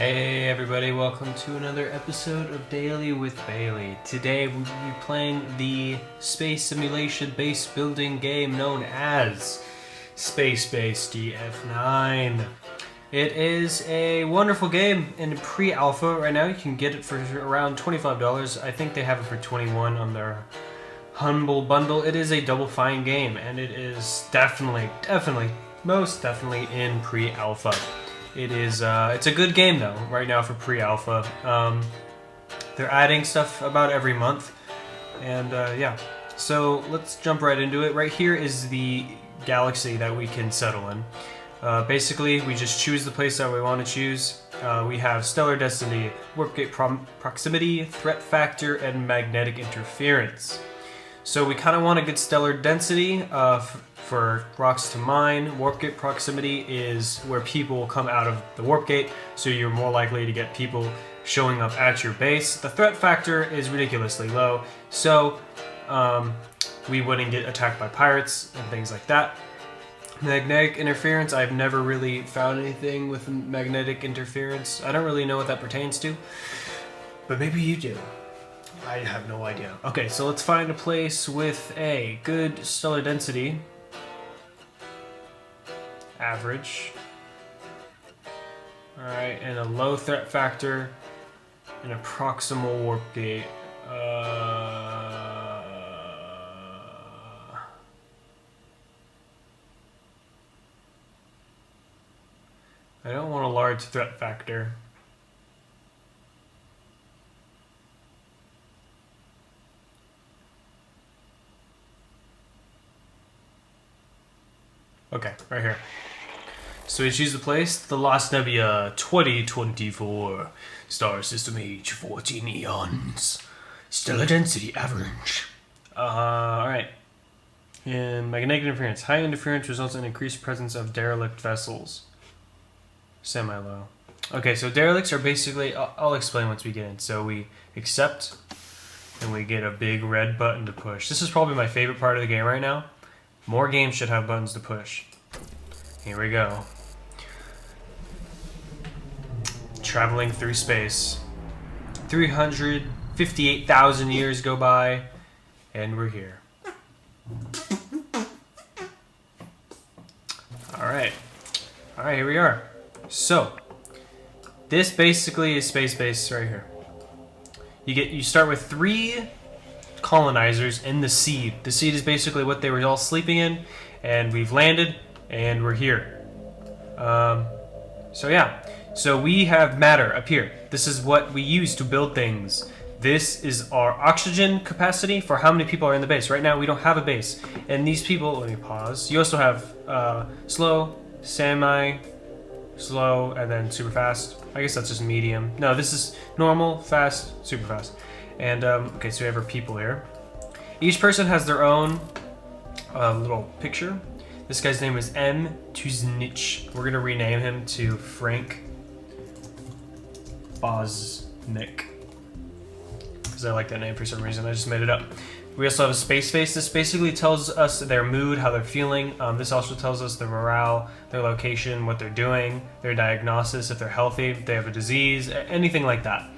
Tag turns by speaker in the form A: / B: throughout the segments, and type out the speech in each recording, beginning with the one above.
A: Hey everybody, welcome to another episode of Daily with Bailey. Today we'll be playing the space simulation base building game known as Space Base DF-9. It is a wonderful game in pre-alpha right now. You can get it for around $25. I think they have it for $21 on their Humble Bundle. It is a Double Fine game and it is most definitely in pre-alpha. It is, it's a good game though, right now for pre-alpha. They're adding stuff about every month, and yeah. So let's jump right into it. Right here is the galaxy that we can settle in. Basically, we just choose the place that we want to choose. We have stellar density, warp gate proximity, threat factor, and magnetic interference. So we kind of want a good stellar density for rocks to mine. Warp gate proximity is where people will come out of the warp gate, so you're more likely to get people showing up at your base. The threat factor is ridiculously low, so we wouldn't get attacked by pirates and things like that. Magnetic interference, I've never really found anything with magnetic interference. I don't really know what that pertains to, but maybe you do. I have no idea. Okay, so let's find a place with a good stellar density. Average. Alright, and a low threat factor and a proximal warp gate. I don't want a large threat factor. Okay, right here. So we choose the place, the Lost Nebula 2024, Star System Age 14 eons, stellar density average. Alright. In magnetic interference, high interference results in increased presence of derelict vessels. Semi-low. Okay, so derelicts are basically, I'll explain once we get in. So we accept, and we get a big red button to push. This is probably my favorite part of the game right now. More games should have buttons to push. Here we go. Traveling through space. 358,000 years go by, and we're here. Alright. Alright, here we are. So, this basically is space base right here. You start with 3 colonizers in the seed. The seed is basically what they were all sleeping in, and we've landed, and we're here. So yeah, so we have matter up here. This is what we use to build things. This is our oxygen capacity for how many people are in the base. Right now we don't have a base, and these people, let me pause. You also have slow, semi, slow, and then super fast. I guess that's just medium. No, this is normal, fast, super fast. And okay, so we have our people here. Each person has their own little picture. This guy's name is M. Tuznich. We're gonna rename him to Frank Bosnick, because I like that name for some reason. I just made it up. We also have a space face. This basically tells us their mood, how they're feeling. This also tells us their morale, their location, what they're doing, their diagnosis, if they're healthy, if they have a disease, anything like that.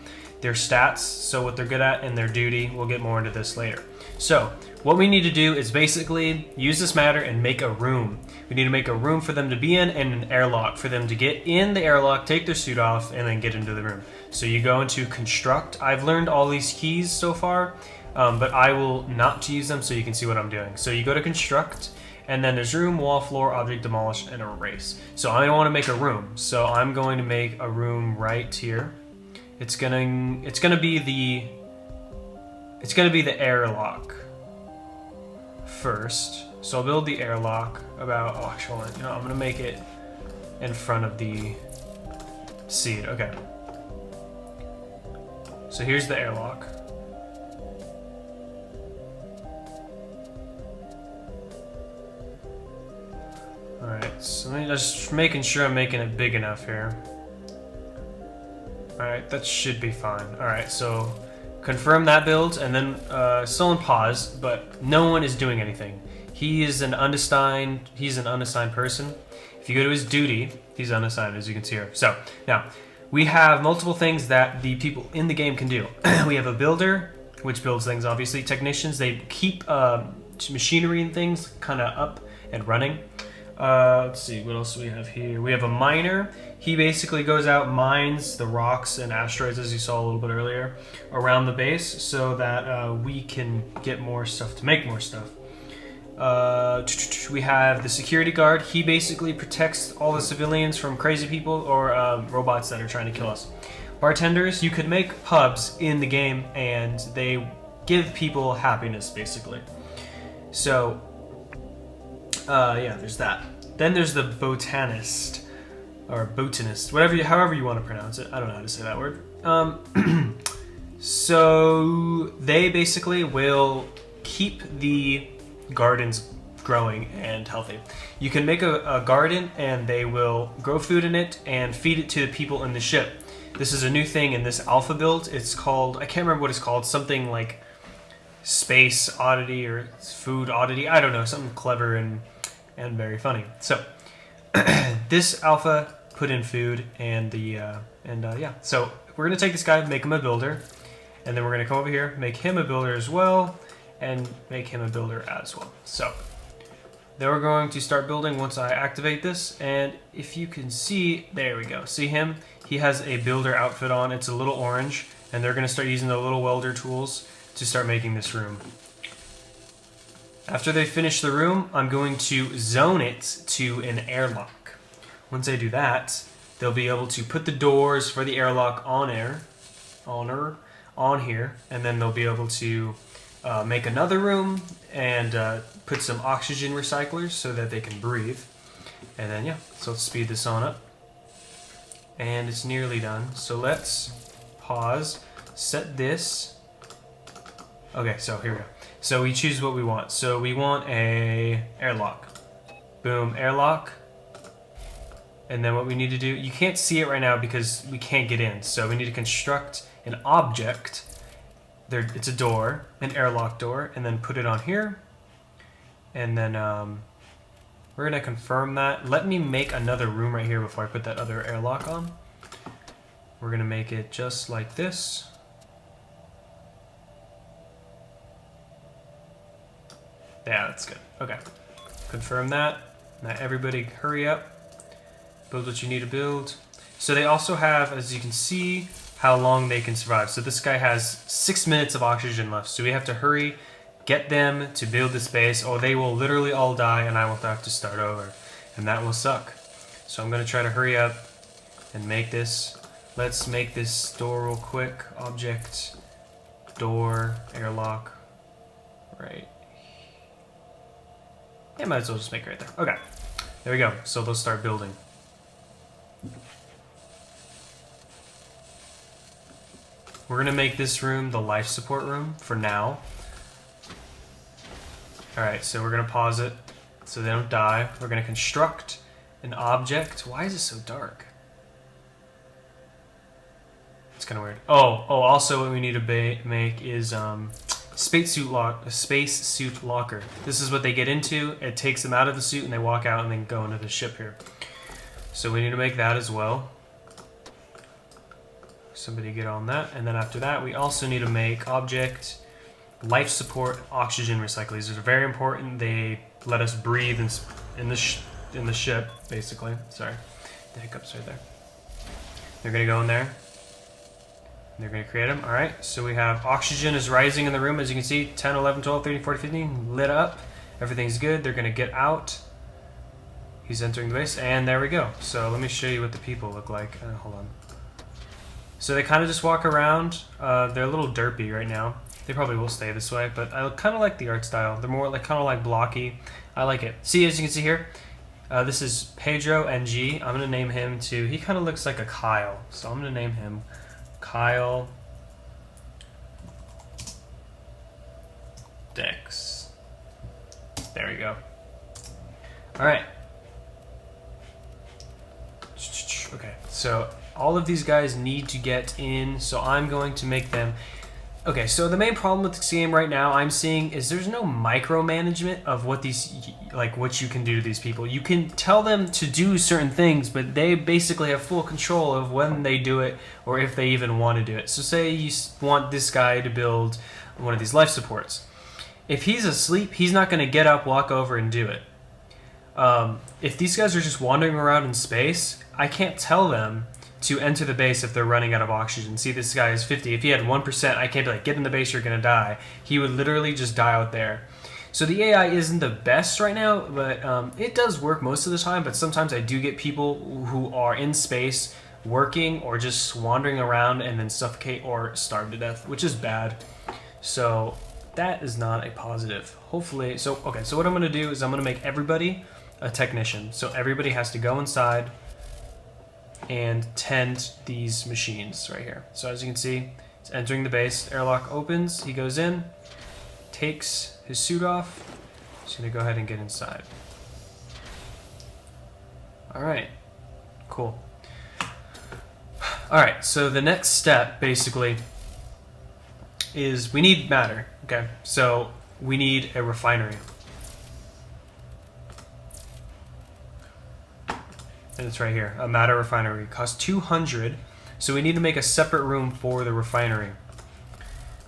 A: Their stats, so what they're good at, and their duty. We'll get more into this later. So, what we need to do is basically use this matter and make a room. We need to make a room for them to be in and an airlock for them to get in the airlock, take their suit off, and then get into the room. So you go into construct. I've learned all these keys so far, but I will not use them so you can see what I'm doing. So you go to construct, and then there's room, wall, floor, object, demolish, and erase. So I want to make a room. So I'm going to make a room right here. It's gonna be the airlock first. So I'll build the airlock about, oh actually, you know, I'm gonna make it in front of the seed. Okay. So here's the airlock. Alright, so let me just making sure I'm making it big enough here. Alright, that should be fine. Alright, so confirm that build, and then still in pause, but no one is doing anything. He's an unassigned person. If you go to his duty, he's unassigned, as you can see here. So, now, we have multiple things that the people in the game can do. We have a builder, which builds things, obviously. Technicians, they keep machinery and things kind of up and running. Let's see, what else do we have here? We have a miner. He basically goes out, mines the rocks and asteroids, as you saw a little bit earlier, around the base so that we can get more stuff to make more stuff. We have the security guard. He basically protects all the civilians from crazy people or robots that are trying to kill us. Bartenders, you could make pubs in the game and they give people happiness, basically. So, yeah, there's that. Then there's the botanist, or botanist, however you want to pronounce it. I don't know how to say that word. So they basically will keep the gardens growing and healthy. You can make a garden and they will grow food in it and feed it to the people in the ship. This is a new thing in this alpha build. It's called, I can't remember what it's called, something like Space Oddity or Food Oddity. I don't know, something clever and very funny. So this alpha put in food and yeah. So we're gonna take this guy, make him a builder, and then we're gonna come over here, make him a builder as well, and make him a builder as well. So then we're going to start building once I activate this, and if you can see, there we go. See him? He has a builder outfit on. It's a little orange, and they're gonna start using the little welder tools to start making this room. After they finish the room, I'm going to zone it to an airlock. Once I do that, they'll be able to put the doors for the airlock on here, and then they'll be able to make another room and put some oxygen recyclers so that they can breathe. And then yeah, so let's speed this on up. And it's nearly done. So let's pause, set this. Okay, so here we go. So we choose what we want. So we want a airlock. Boom, airlock. And then what we need to do, you can't see it right now because we can't get in. So we need to construct an object. It's a door, an airlock door, and then put it on here. And then we're gonna confirm that. Let me make another room right here before I put that other airlock on. We're gonna make it just like this. Yeah, that's good. Okay. Confirm that. Now everybody hurry up. Build what you need to build. So they also have, as you can see, how long they can survive. So this guy has 6 minutes of oxygen left. So we have to hurry, get them to build this base, or they will literally all die and I will have to start over. And that will suck. So I'm gonna try to hurry up and make this. Let's make this door real quick. Object, door, airlock, right. Yeah, might as well just make it right there. Okay, there we go. So they'll start building. We're gonna make this room the life support room for now. Alright, so we're gonna pause it so they don't die. We're gonna construct an object. Why is it so dark? It's kind of weird. Oh, also what we need to make is a spacesuit locker. This is what they get into. It takes them out of the suit and they walk out and then go into the ship here. So we need to make that as well. Somebody get on that. And then after that, we also need to make object, life support, oxygen recyclers. These are very important. They let us breathe in the ship, basically. Sorry, the hiccups right there. They're gonna go in there. They're going to create them. Alright, so we have oxygen is rising in the room, as you can see. 10, 11, 12, 13, 14, 15, lit up. Everything's good. They're going to get out. He's entering the base, and there we go. So let me show you what the people look like. Hold on. So they kind of just walk around. They're a little derpy right now. They probably will stay this way, but I kind of like the art style. They're more like kind of like blocky. I like it. See, as you can see here, this is Pedro NG. I'm going to name him to, he kind of looks like a Kyle. So I'm going to name him Kyle Dex. There we go. Alright. Okay, so all of these guys need to get in, so I'm going to make them Okay, so the main problem with this game right now I'm seeing is there's no micromanagement of what these, like what you can do to these people. You can tell them to do certain things, but they basically have full control of when they do it or if they even want to do it. So say you want this guy to build one of these life supports. If he's asleep, he's not going to get up, walk over, and do it. If these guys are just wandering around in space, I can't tell them to enter the base if they're running out of oxygen. See, this guy is 50. If he had 1%, I can't be like, get in the base, you're going to die. He would literally just die out there. So the AI isn't the best right now, but it does work most of the time, but sometimes I do get people who are in space working or just wandering around and then suffocate or starve to death, which is bad. So that is not a positive. Hopefully, so okay, so what I'm going to do is I'm going to make everybody a technician. So everybody has to go inside and tend these machines right here. So as you can see, it's entering the base. Airlock opens. He goes in, takes his suit off. He's going to go ahead and get inside. All right, cool. All right, so the next step basically is we need matter. Okay, so we need a refinery. And it's right here, a matter refinery. It costs 200, so we need to make a separate room for the refinery.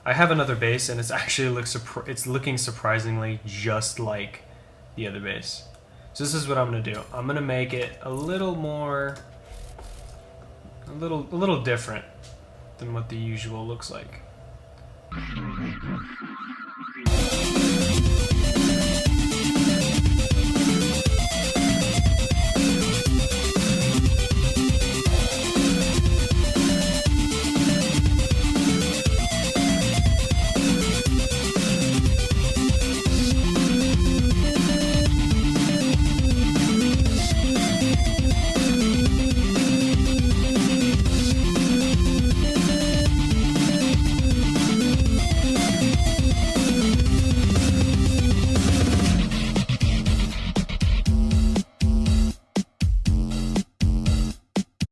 A: I have another base, and it's looking surprisingly just like the other base. So this is what I'm gonna do. I'm gonna make it a little more, a little different than what the usual looks like.